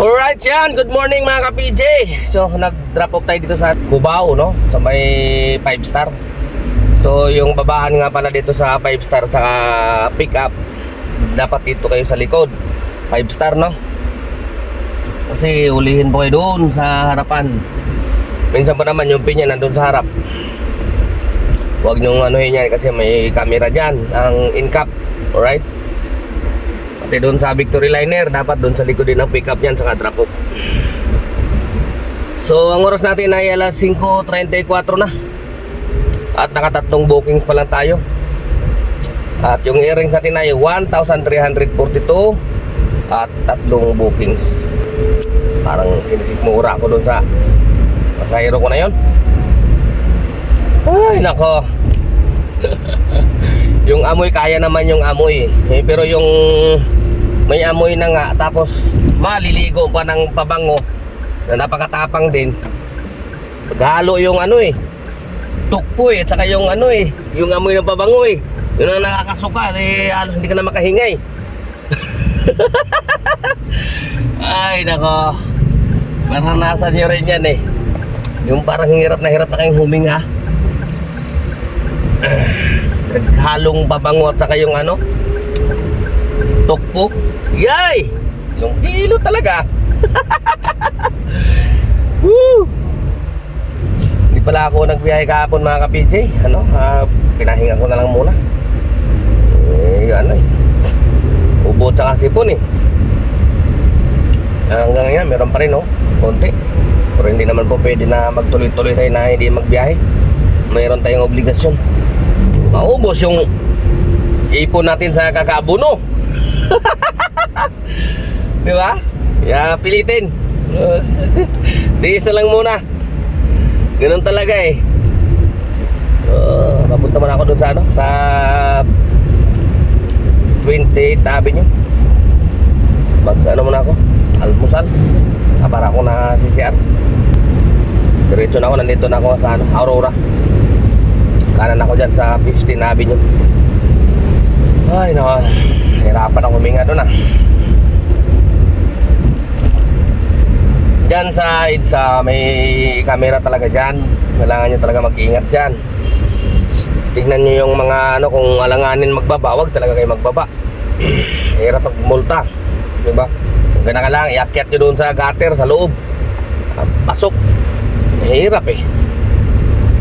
Alright yan, good morning mga ka-PJ. So nag-drop off tayo dito sa Cubao, no? Sa may 5 star. So yung babaan nga pala dito sa 5 star saka pick up, dapat dito kayo sa likod 5 star, no? Kasi ulihin po kayo doon sa harapan. Minsan pa naman yung pinya nandun sa harap. Huwag nyong anuhin yan kasi may camera dyan, ang in-cap. Alright? Pati doon sa Victory Liner, dapat doon sa likod din ang pick up yan saka drop off. So ang oras natin ay alas 5:34 na. At nakatatlong bookings pa lang tayo. At yung earrings natin ay 1,342 at tatlong bookings. Parang sinisikmura ako doon sa pasahero ko na yon. Ay nako. Yung amoy, kaya naman yung amoy pero yung may amoy na nga tapos maliligo pa ng pabango na napakatapang din, maghalo yung tukpo at saka yung yung amoy ng pabango yun ang nakakasuka halos hindi ka na makahingay. Ay nako, maranasan nyo rin yan yung parang hirap na kayong huminga. Halong pabango at saka yung tukpo. Yay! Yung kilo talaga. Woo! Hindi pala ako nagbiyahe kahapon mga ka-PJ. Pinahinga ko na lang muna. Ubo at saka sipon hanggang ngayon meron pa rin konti. Pero hindi naman po pwede na magtuloy-tuloy tayo na hindi magbiyahe. Mayroon tayong obligasyon. Maubos yung ipon natin sa kakaabuno. Di ba? Kaya pilitin. Di isa lang muna. Ganun talaga papunta man ako doon sa sa 28th Avenue. Muna ako almusal para ako na CCR. Diretso na ako, nandito na ako sa Aurora. Kanan ako dyan sa 15th Avenue. Ay nako, hirapan ako huminga doon Dyan sa EDSA may camera talaga dyan. Kailangan nyo talaga mag-ingat dyan. Tingnan nyo yung mga kung alanganin magbaba, wag talaga kayo magbaba. Hirap magmulta, diba? Kung gana ka lang, iakyat nyo doon sa gutter sa loob, pasok. Hirap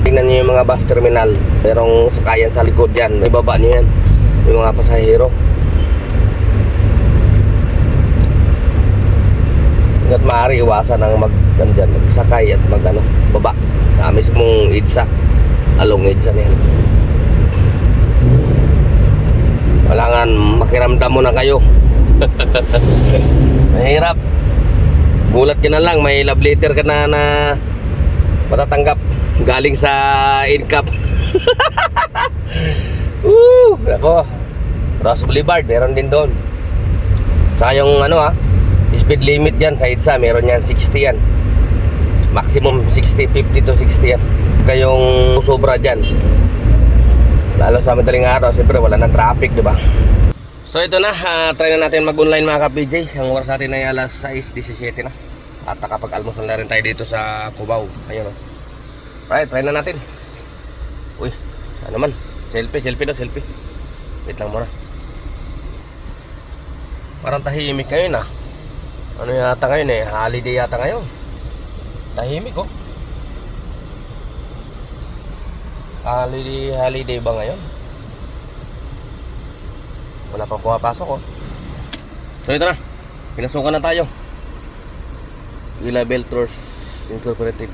Tingnan nyo yung mga bus terminal, merong sakayan sa likod yan, may baba nyo yan yung mga pasahero. Hanggat maaari iwasan ang magsakay at baba sa mismong EDSA, along EDSA na yan. Kailangan makiramdam mo na kayo. Mahirap. Gulat ka na lang, may love letter ka na matatanggap galing sa in-cap. Ako, Ross Boulevard, meron din doon. Saka yung speed limit yan sa EDSA, meron yan 60 yan. Maximum 60, 50 to 60 yan. Kayong sobra dyan, lalo sa madaling araw, siyempre wala ng traffic, diba? So ito na, try na natin mag-online mga ka-PJ. Ang oras natin ay alas 6:17 na. At nakapag-almusal na rin tayo dito sa Cubao. Ayun Right, try na natin. Uy, saan naman? Selfie. Wait lang muna. Parang tahimik ngayon Ano yata ngayon holiday yata ngayon. Tahimik Holiday ba ngayon? Wala pang pumapasok So ito na, pinasukan na tayo. Ilabel Tours Incorporated.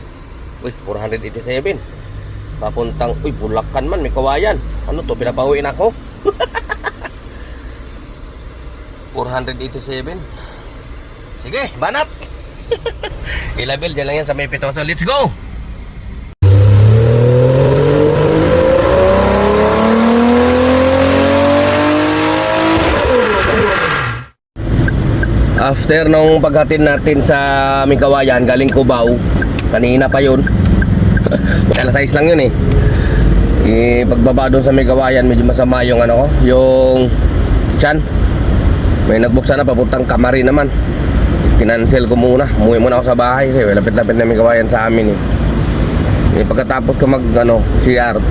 Uy, 487. Papuntang, Bulacan man, may kawayan. Ano to, pinapahuin ako? 487. Sige, banat. Ilabel, dyan lang yan sa may pito. So let's go. After nung paghatid natin sa Micawayan galing Cubao, kanina pa yun. Alas 6 lang yun pagbaba doon sa Micawayan, medyo masama yung yung tiyan. May nagbuksan na papuntang Kamari naman. Kinancel ko muna. Umuwi muna ako sa bahay kasi lapit-lapit na may kawayan sa amin eh. Pagkatapos ko mag CR,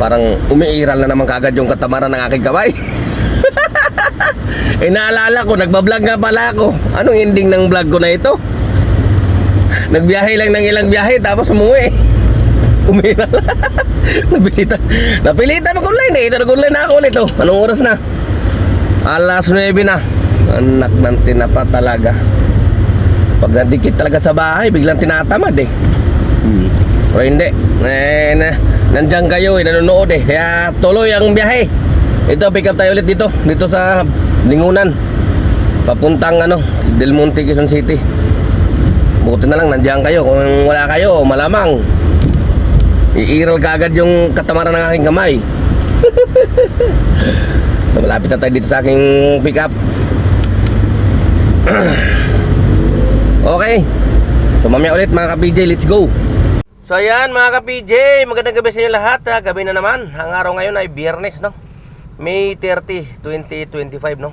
parang umiiral na naman kaagad yung katamaran ng aking kamay. Naalala ko, nagbablog nga pala ako. Anong ending ng vlog ko na ito? Nagbiyahe lang ng ilang biyahe tapos umuwi. Umiiral. Napilitan mag-online eh. Ito nag-online na ako ulit oh. Anong oras na? Alas 9 na. Anak ng tinapa talaga. Pag nadikit talaga sa bahay, biglang tinatamad eh. Pero hindi. Nandiyan kayo eh, nanonood eh. Kaya tuloy ang biyahe. Ito, pick up tayo ulit dito. Dito sa Lingunan. Papuntang Del Monte, Quezon City. Buti na lang, nandiyan kayo. Kung wala kayo, malamang iiral ka agad yung katamaran ng aking kamay. Malapit na tayo dito sa aking pick up. Okay. So mamaya ulit mga ka-PJ, let's go. So ayan mga ka-PJ, magandang gabi sa inyo lahat. Gabi na naman. Ang araw ngayon ay Biyernes, no? May 30, 2025, no?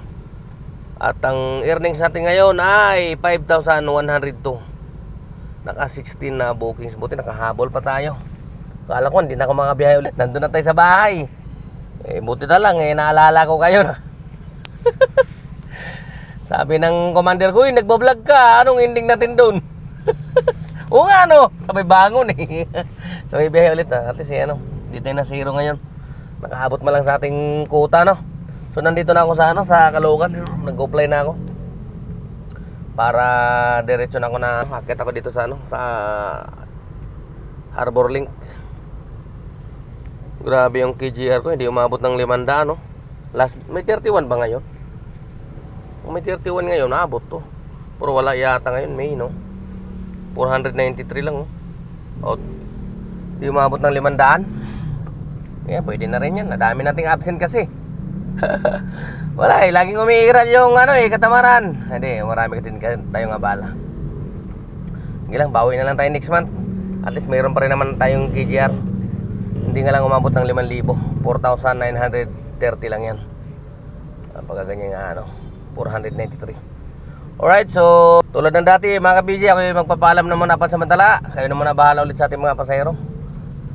At ang earnings natin ngayon ay 5,102. Naka 16 na bookings. Buti nakahabol pa tayo. Kala ko hindi na ako makabiyahe ulit. Nandun na tayo sa bahay. Buti na lang naalala ko kayo na. Sabi ng commander ko, nagbablog ka. Anong ending natin doon? Oo nga sabay bangon eh. Sabay biyahe ulit At least dito na zero ngayon. Nakahabot man lang sa ating kuta So nandito na ako sa Caloocan. Nag-apply na ako. Para diretso na ako na akit ako dito sa sa Harbor Link. Grabe yung KGR ko, hindi umabot ng 500 may 31 ba ngayon? Kung may 31 ngayon, naabot to. Pero wala yata ngayon, May 493 lang hindi umabot ng 500. Kaya pwede na rin yan. Nadami nating absent kasi. Wala laging umiiral yung katamaran. Hindi, marami din tayong abala. Hindi lang, bawi na lang tayo next month. At least mayroon pa rin naman tayong KGR. Hindi nga lang umabot ng 5,000. 4,930 lang yan. Pagka ganyan nga 493. Alright, so tulad ng dati mga ka-PJ, ako yung magpapaalam na muna pansamantala. Kayo na muna bahala ulit sa ating mga pasahero.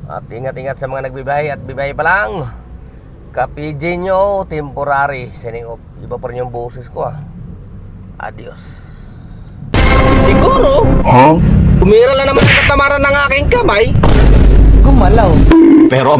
At ingat-ingat sa mga nagbibiyahe at bibiyahe pa lang. Ka-PJ nyo, temporary signing off. Iba pa rin yung boses ko Adios. Siguro umiral na naman ang katamaran ng aking kamay. Gumalaw. Pero